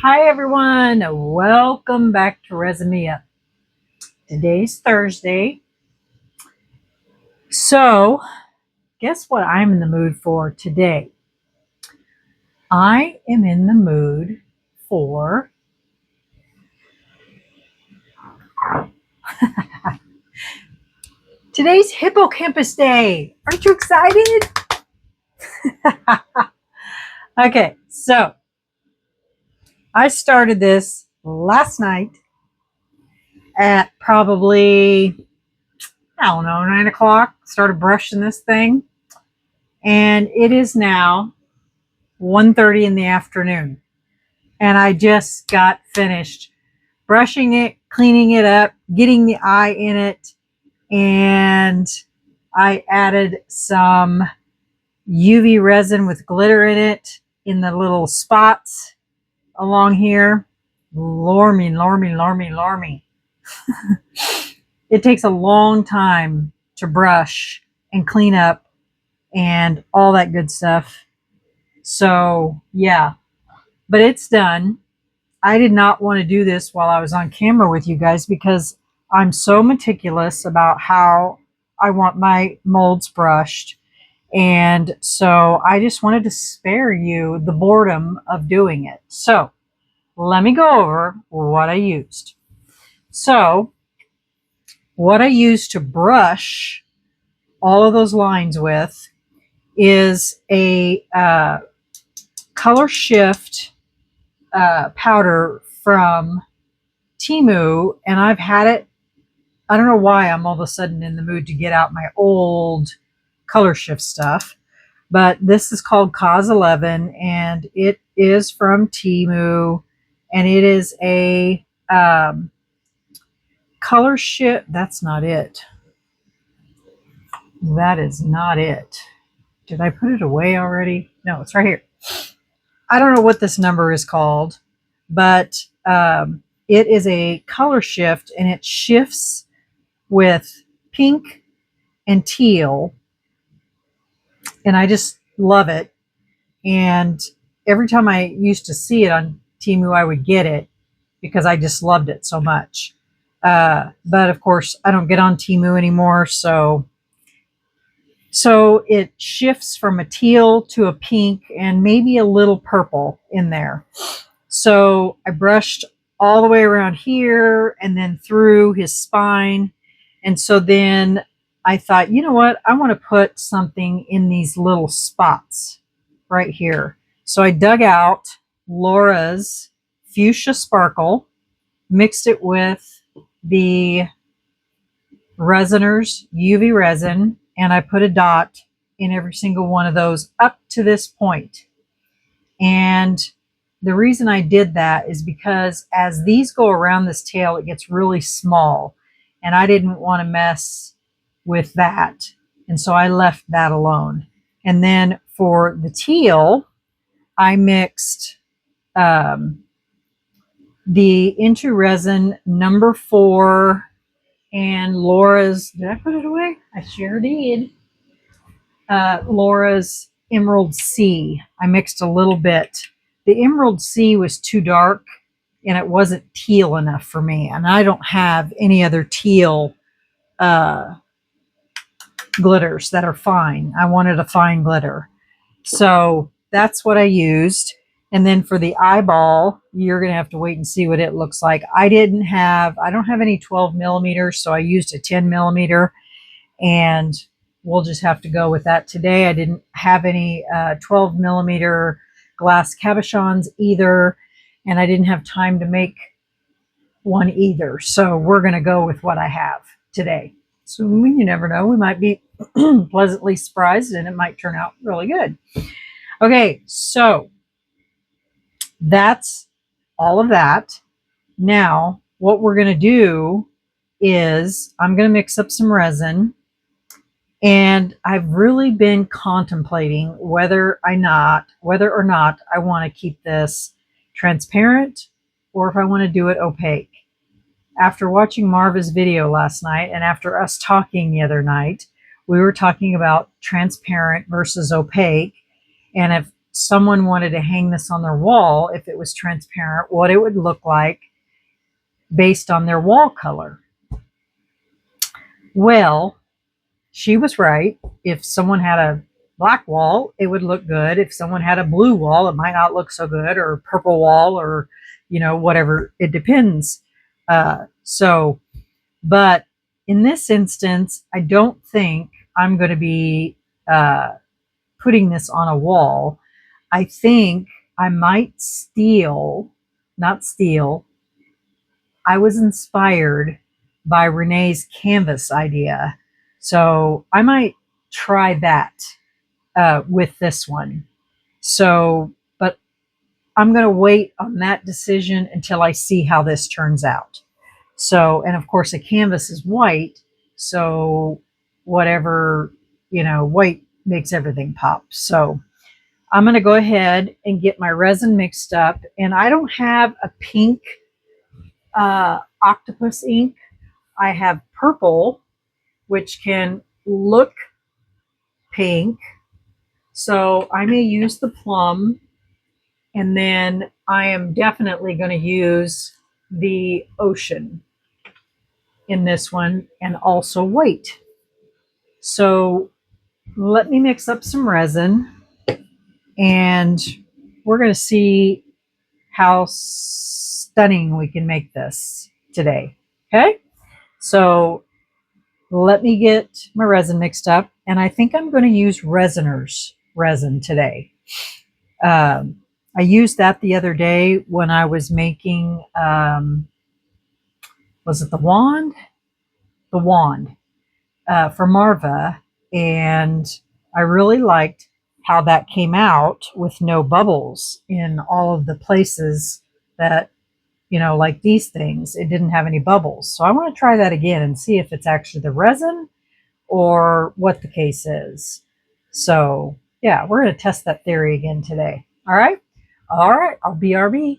Hi everyone, welcome back to Resin. Today's Thursday. So, guess what I'm in the mood for today? I am in the mood for today's Hippocampus Day. Aren't you excited? Okay, so I started this last night at probably, I don't know, 9 o'clock. Started brushing this thing, and it is now 1:30 in the afternoon. And I just got finished brushing it, cleaning it up, getting the eye in it, and I added some UV resin with glitter in it in the little spots along here. Lormy. It takes a long time to brush and clean up and all that good stuff. So yeah, but it's done. I did not want to do this while I was on camera with you guys because I'm so meticulous about how I want my molds brushed. And so I just wanted to spare you the boredom of doing it. So let me go over what I used. So what I used to brush all of those lines with is a color shift powder from Temu, and I've had it. I don't know why I'm all of a sudden in the mood to get out my old color shift stuff, but this is called Cause 11, and it is from Temu, and it is a color shift. That's not it. That is not it. Did I put it away already? No, it's right here. I don't know what this number is called, but it is a color shift, and it shifts with pink and teal, and I just love it. And every time I used to see it on Temu, I would get it because I just loved it so much. But of course, I don't get on Temu anymore, so it shifts from a teal to a pink and maybe a little purple in there. So I brushed all the way around here and then through his spine. And so then I thought, you know what? I want to put something in these little spots right here. So I dug out Laura's Fuchsia Sparkle, mixed it with the RESINERS UV resin, and I put a dot in every single one of those up to this point. And the reason I did that is because as these go around this tail, it gets really small, and I didn't want to mess with that. And so I left that alone. And then for the teal, I mixed the Into Resin number 4 and Laura's, did I put it away? I sure did. Laura's Emerald Sea. I mixed a little bit. The Emerald Sea was too dark and it wasn't teal enough for me. And I don't have any other teal glitters that are fine. I wanted a fine glitter. So that's what I used. And then for the eyeball, you're going to have to wait and see what it looks like. I don't have any 12 millimeters, so I used a 10 millimeter, and we'll just have to go with that today. I didn't have any 12 millimeter glass cabochons either, and I didn't have time to make one either. So we're going to go with what I have today. So you never know, we might be pleasantly surprised and it might turn out really good. Okay, so that's all of that. Now, what we're going to do is I'm going to mix up some resin, and I've really been contemplating whether or not I want to keep this transparent or if I want to do it opaque. After watching Marva's video last night and after us talking the other night, we were talking about transparent versus opaque. And if someone wanted to hang this on their wall, if it was transparent, what it would look like based on their wall color. Well, she was right. If someone had a black wall, it would look good. If someone had a blue wall, it might not look so good, or purple wall, or, you know, whatever. It depends. But in this instance, I don't think I'm going to be putting this on a wall. I think I might not steal. I was inspired by Renee's canvas idea. So I might try that with this one. So, but I'm going to wait on that decision until I see how this turns out. So, and of course, a canvas is white. So, whatever, you know, white makes everything pop. So, I'm going to go ahead and get my resin mixed up. And I don't have a pink octopus ink. I have purple, which can look pink. So I may use the plum. And then I am definitely going to use the ocean in this one, and also white. So let me mix up some resin, and we're going to see how stunning we can make this today. Okay, so let me get my resin mixed up, and I think I'm going to use RESINERS resin today. I used that the other day when I was making, was it the wand? The wand for Marva, and I really liked how that came out with no bubbles in all of the places that, you know, like these things, it didn't have any bubbles. So I want to try that again and see if it's actually the resin or what the case is. So yeah, we're going to test that theory again today. All right. All right. I'll BRB.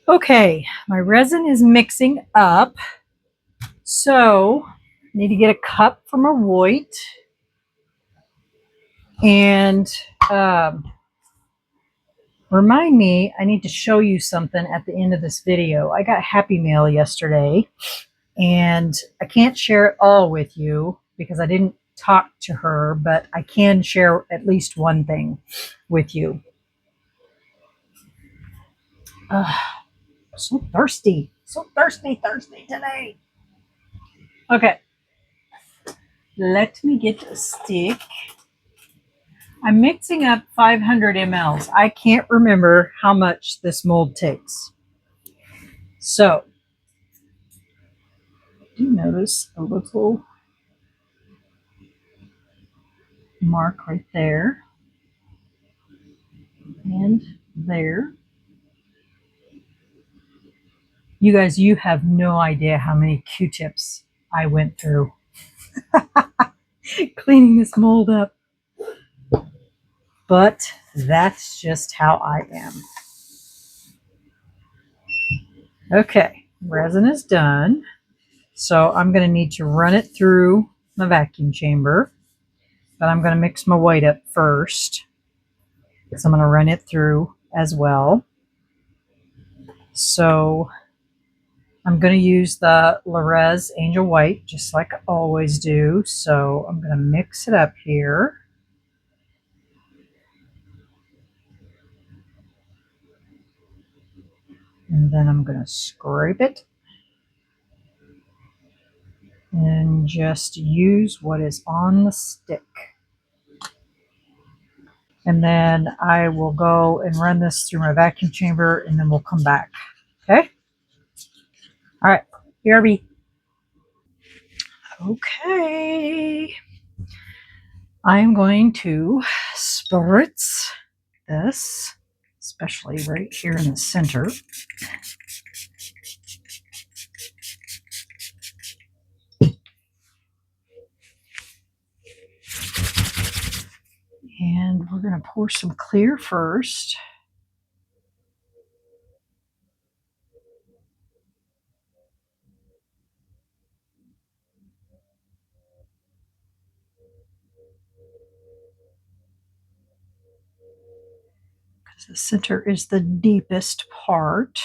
Okay. My resin is mixing up. So I need to get a cup for my white. And remind me, I need to show you something at the end of this video. I got Happy Mail yesterday, and I can't share it all with you because I didn't talk to her, but I can share at least one thing with you. So thirsty. So thirsty today. Okay. Let me get a stick. I'm mixing up 500 mLs. I can't remember how much this mold takes. So, do you notice a little mark right there and there? You guys, you have no idea how many Q-tips I went through cleaning this mold up. But that's just how I am. Okay, resin is done. So I'm going to need to run it through my vacuum chamber. But I'm going to mix my white up first, because I'm going to run it through as well. So I'm going to use the Res Angel White, just like I always do. So I'm going to mix it up here. And then I'm going to scrape it and just use what is on the stick. And then I will go and run this through my vacuum chamber, and then we'll come back. Okay? All right. BRB. Okay. I'm going to spritz this, especially right here in the center. And we're going to pour some clear first. The center is the deepest part.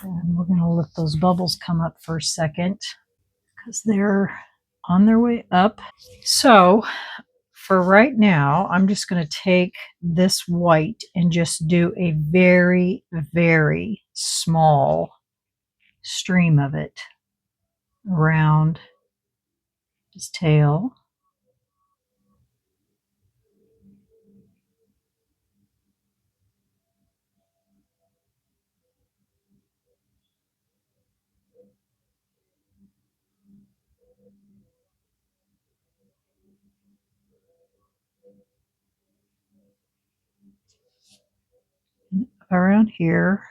And we're going to let those bubbles come up for a second because they're on their way up. So for right now, I'm just going to take this white and just do a very, very small stream of it around his tail. Around here.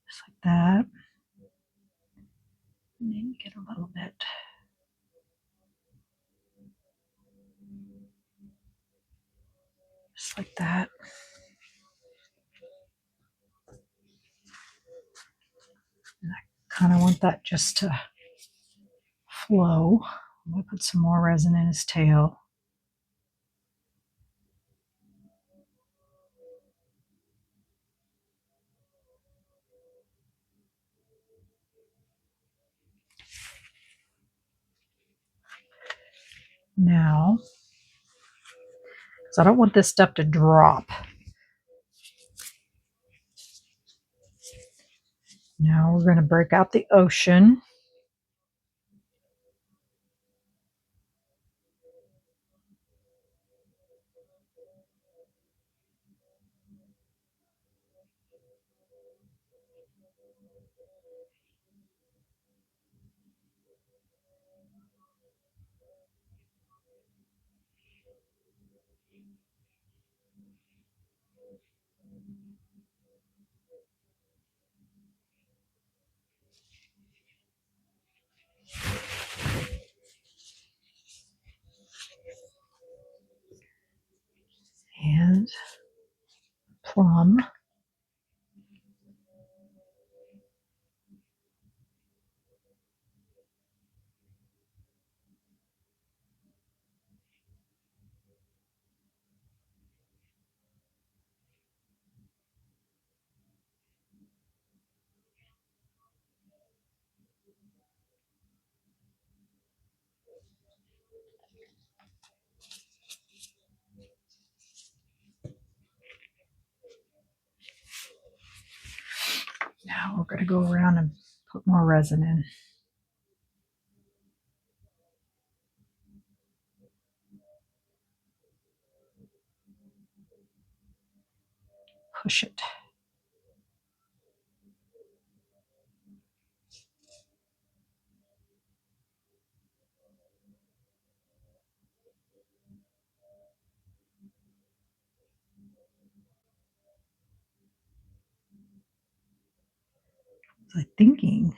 Just like that. And then get a little bit. Just like that. And I kind of want that just to flow. I'm going to put some more resin in his tail. Now, because I don't want this stuff to drop. Now we're going to break out the ocean. And plum. Now we're going to go around and put more resin in. Push it. I was thinking.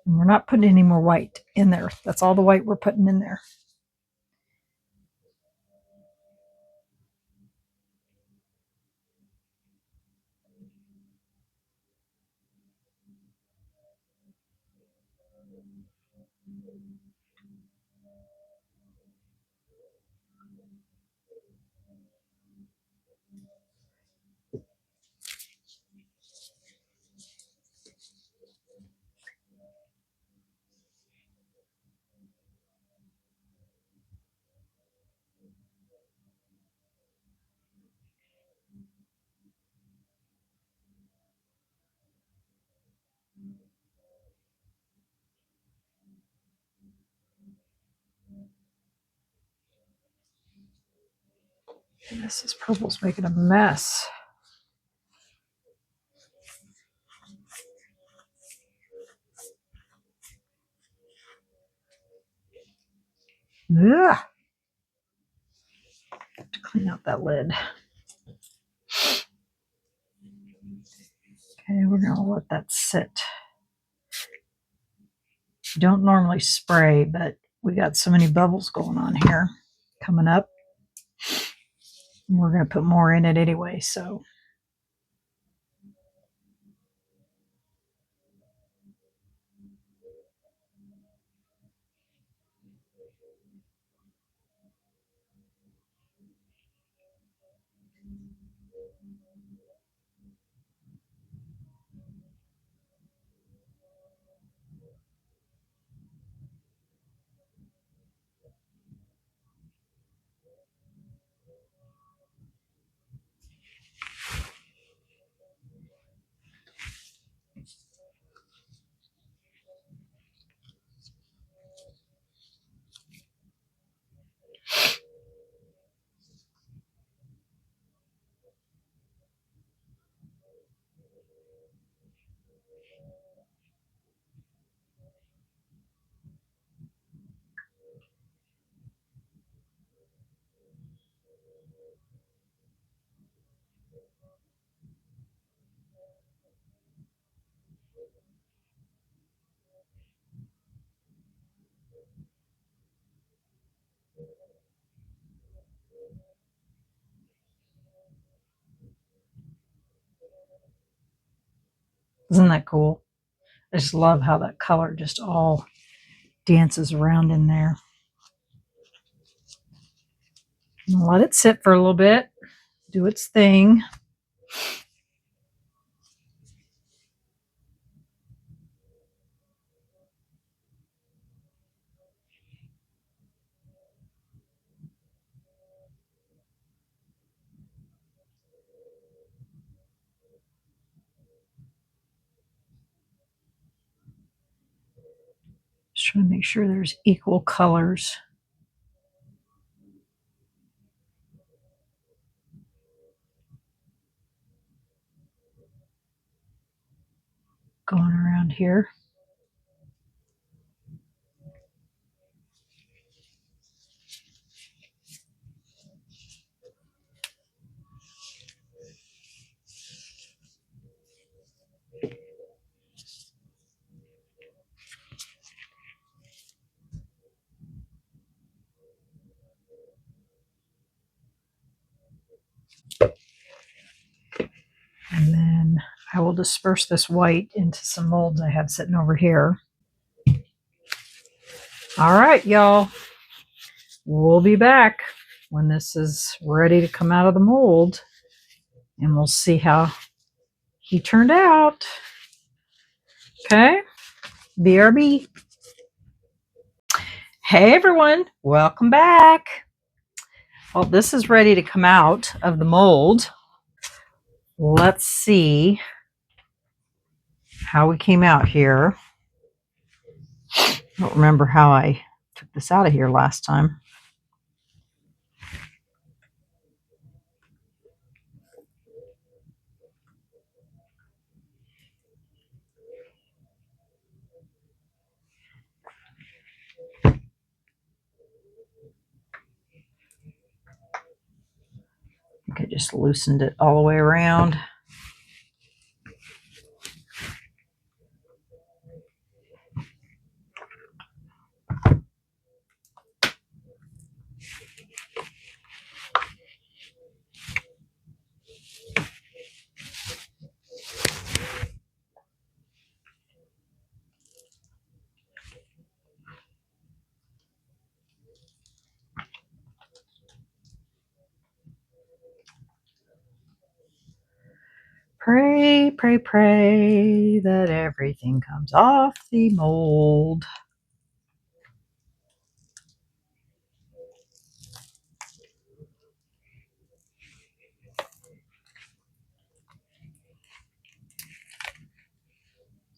And we're not putting any more white in there. That's all the white we're putting in there. This purple's making a mess. Ugh. To clean out that lid. Okay, we're going to let that sit. Don't normally spray, but we got so many bubbles going on here coming up. We're going to put more in it anyway, so. Isn't that cool? I just love how that color just all dances around in there. Let it sit for a little bit, do its thing. Just trying to make sure there's equal colors. Going around here. And then I will disperse this white into some molds I have sitting over here. All right, y'all. We'll be back when this is ready to come out of the mold, and we'll see how he turned out. Okay, BRB. Hey everyone, welcome back. Well, this is ready to come out of the mold. Let's see how we came out here. I don't remember how I took this out of here last time. I think I just loosened it all the way around. Pray, pray, pray that everything comes off the mold.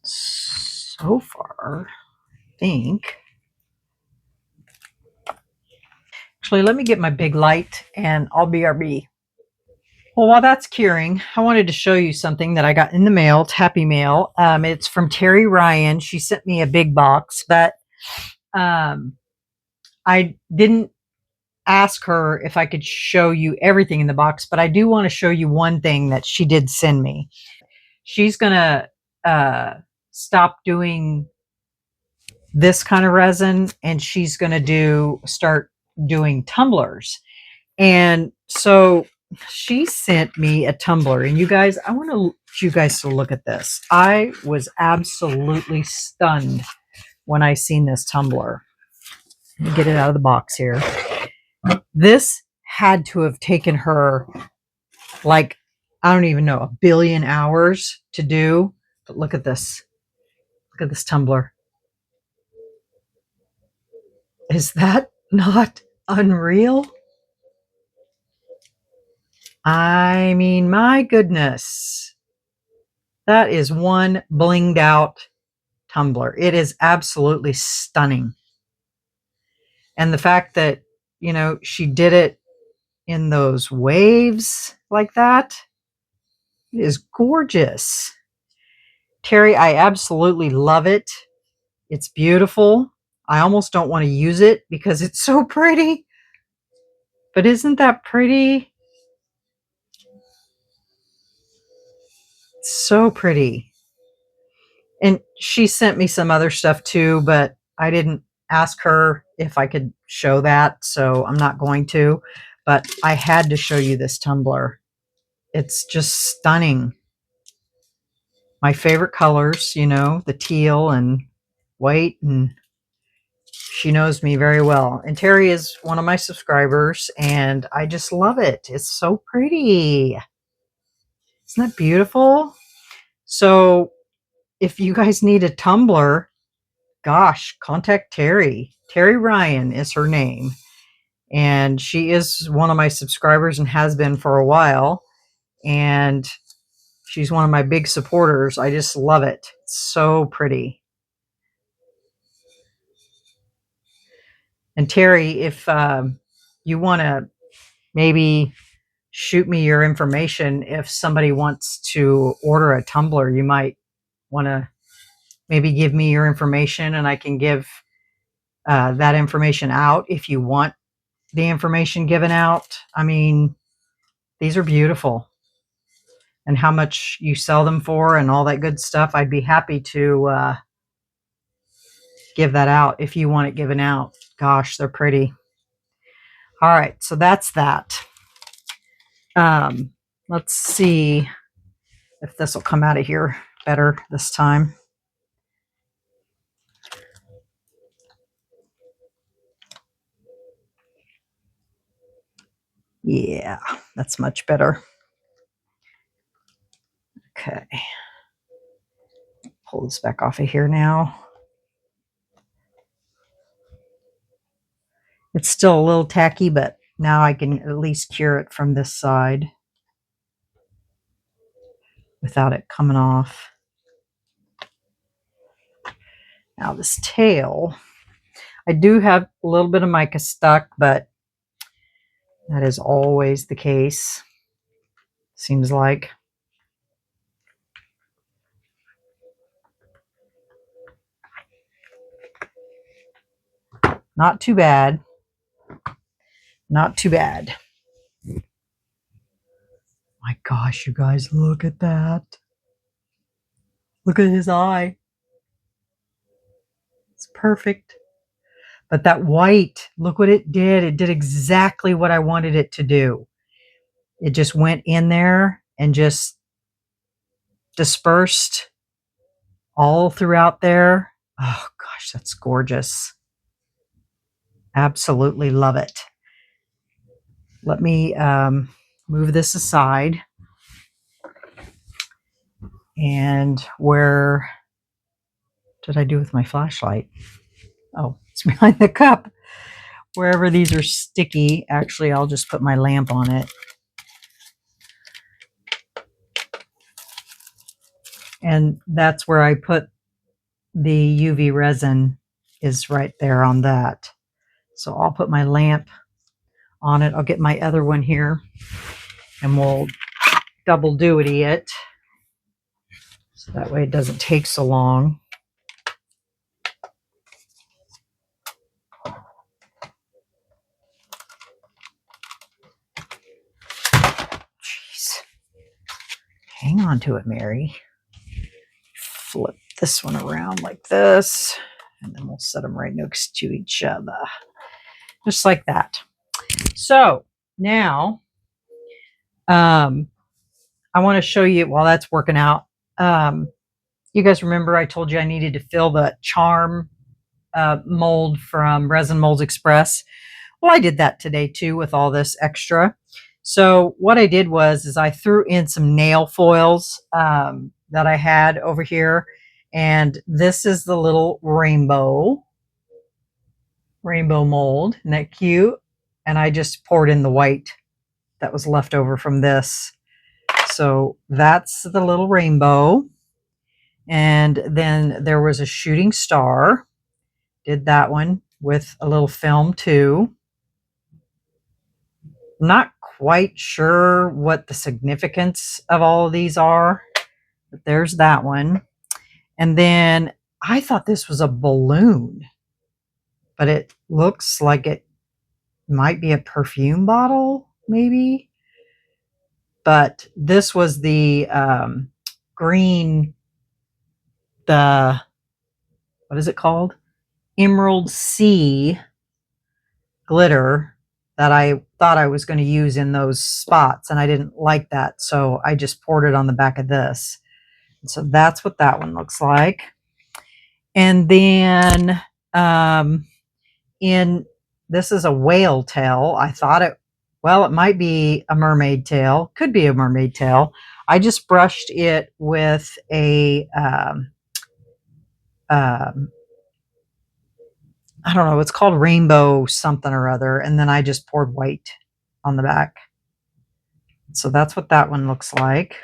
So far, I think. Actually, let me get my big light and I'll BRB. Well, while that's curing, I wanted to show you something that I got in the mail. It's Happy Mail. It's from Terry Ryan. She sent me a big box, but I didn't ask her if I could show you everything in the box, but I do want to show you one thing that she did send me. She's going to stop doing this kind of resin, and she's going to start doing tumblers. And so she sent me a tumbler, and you guys, I want you guys to look at this. I was absolutely stunned when I seen this tumbler. Let me get it out of the box here. This had to have taken her like, I don't even know, 1 billion hours to do. But look at this. Look at this tumbler. Is that not unreal? I mean, my goodness. That is one blinged out tumbler. It is absolutely stunning. And the fact that, you know, she did it in those waves like that is gorgeous. Terry, I absolutely love it. It's beautiful. I almost don't want to use it because it's so pretty. But isn't that pretty? It's so pretty. And she sent me some other stuff too, but I didn't ask her if I could show that, so I'm not going to. But I had to show you this tumbler. It's just stunning. My favorite colors, you know, the teal and white, and she knows me very well. And Terry is one of my subscribers, and I just love it. It's so pretty. Isn't that beautiful? So if you guys need a tumbler, gosh, contact Terry. Terry Ryan is her name. And she is one of my subscribers and has been for a while. And she's one of my big supporters. I just love it. It's so pretty. And Terry, if you want to maybe shoot me your information, if somebody wants to order a tumbler, you might want to maybe give me your information and I can give that information out if you want the information given out. I mean, these are beautiful. And how much you sell them for and all that good stuff, I'd be happy to give that out if you want it given out. Gosh, they're pretty. All right, so that's that. Let's see if this will come out of here better this time. Yeah, that's much better. Okay. Pull this back off of here now. It's still a little tacky, but now I can at least cure it from this side without it coming off. Now this tail, I do have a little bit of mica stuck, but that is always the case, seems like. Not too bad. Not too bad. My gosh, you guys, look at that. Look at his eye. It's perfect. But that white, look what it did. It did exactly what I wanted it to do. It just went in there and just dispersed all throughout there. Oh gosh, that's gorgeous. Absolutely love it. Let me move this aside. And where did I do with my flashlight? Oh, it's behind the cup. Wherever these are sticky, actually, I'll just put my lamp on it. And that's where I put the UV resin, is right there on that. So I'll put my lamp on it. I'll get my other one here and we'll double duty it. So that way it doesn't take so long. Jeez. Hang on to it, Mary. Flip this one around like this, and then we'll set them right next to each other. Just like that. So now I want to show you while that's working out. You guys remember I told you I needed to fill the charm mold from Resin Molds Express. Well, I did that today too with all this extra. So what I did is I threw in some nail foils that I had over here. And this is the little rainbow mold. Isn't that cute? And I just poured in the white that was left over from this. So that's the little rainbow. And then there was a shooting star. Did that one with a little film too. I'm not quite sure what the significance of all of these are, but there's that one. And then I thought this was a balloon, but it looks like it might be a perfume bottle, maybe. But this was the green, what is it called? Emerald Sea glitter that I thought I was going to use in those spots, and I didn't like that, so I just poured it on the back of this. And so that's what that one looks like. And then this is a whale tail. I thought it might be a mermaid tail. Could be a mermaid tail. I just brushed it with a I don't know, it's called rainbow something or other, and then I just poured white on the back. So that's what that one looks like.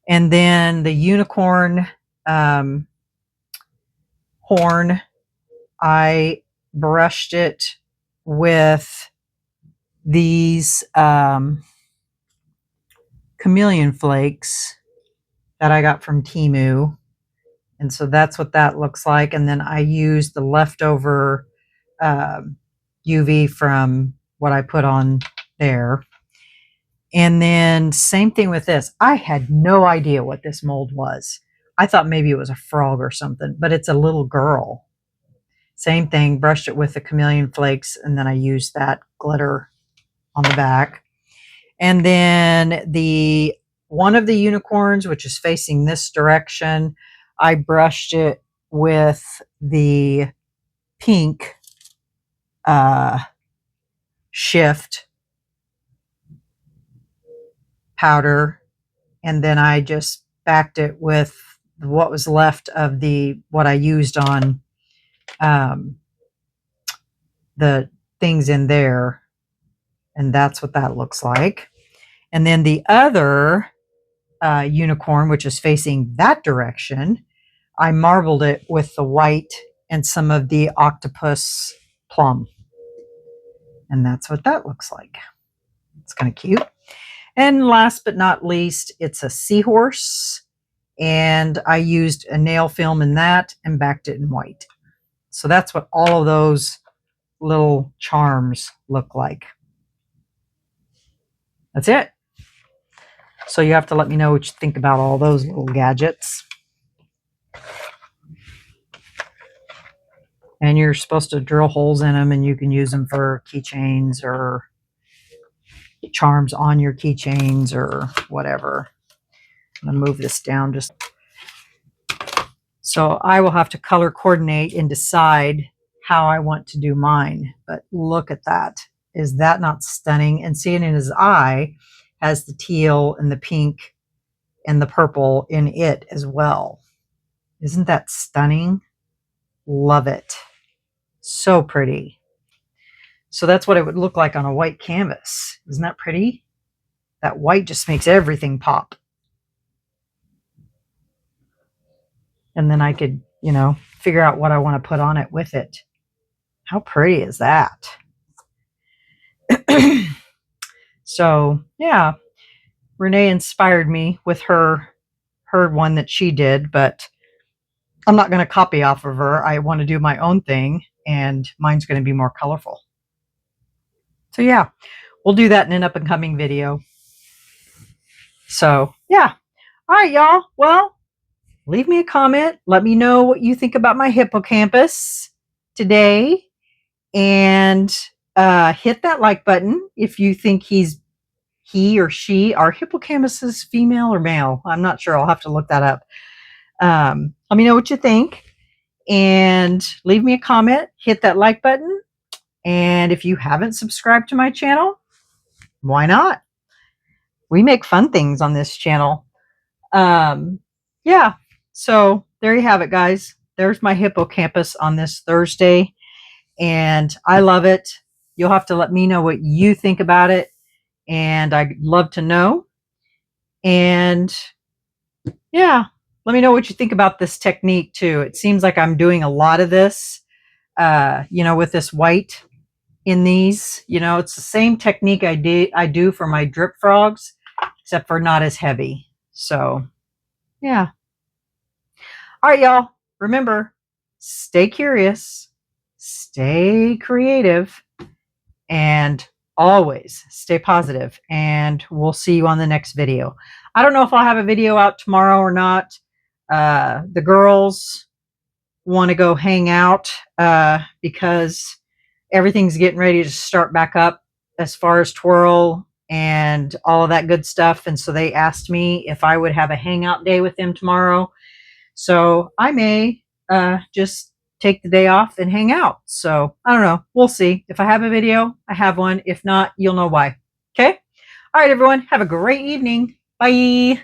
And then the unicorn horn, I brushed it with these chameleon flakes that I got from Temu. And so that's what that looks like. And then I used the leftover UV from what I put on there. And then same thing with this. I had no idea what this mold was. I thought maybe it was a frog or something, but it's a little girl. Same thing, brushed it with the chameleon flakes, and then I used that glitter on the back. And then one of the unicorns, which is facing this direction, I brushed it with the pink shift powder, and then I just backed it with what was left of what I used on the things in there, and that's what that looks like. And then the other unicorn, which is facing that direction, I marbled it with the white and some of the octopus plum. And that's what that looks like. It's kind of cute. And last but not least, it's a seahorse. And I used a nail film in that and backed it in white. So that's what all of those little charms look like. That's it. So you have to let me know what you think about all those little gadgets. And you're supposed to drill holes in them, and you can use them for keychains or charms on your keychains or whatever. I'm going to move this down just so I will have to color coordinate and decide how I want to do mine. But look at that. Is that not stunning? And seeing in his eye has the teal and the pink and the purple in it as well. Isn't that stunning? Love it. So pretty. So that's what it would look like on a white canvas. Isn't that pretty? That white just makes everything pop. And then I could, figure out what I want to put on it with it. How pretty is that? So yeah, Renee inspired me with her one that she did, but I'm not going to copy off of her. I want to do my own thing, and mine's going to be more colorful. So yeah, we'll do that in an up and coming video. So yeah. All right, y'all. Well, leave me a comment. Let me know what you think about my hippocampus today, and hit that like button if you think he or she, are hippocampus female or male? I'm not sure. I'll have to look that up. Let me know what you think, and leave me a comment. Hit that like button, and if you haven't subscribed to my channel, why not? We make fun things on this channel. Yeah, so there you have it, guys. There's my hippocampus on this Thursday, and I love it. You'll have to let me know what you think about it, and I'd love to know. And yeah, let me know what you think about this technique too. It seems like I'm doing a lot of this, with this white in these. It's the same technique I do for my drip frogs, except for not as heavy. So yeah. All right, y'all. Remember, stay curious, stay creative, and always stay positive. And we'll see you on the next video. I don't know if I'll have a video out tomorrow or not. The girls want to go hang out because everything's getting ready to start back up as far as twirl and all of that good stuff. And so they asked me if I would have a hangout day with them tomorrow. So I may just take the day off and hang out. So I don't know. We'll see. If I have a video, I have one. If not, you'll know why. Okay. All right, everyone. Have a great evening. Bye.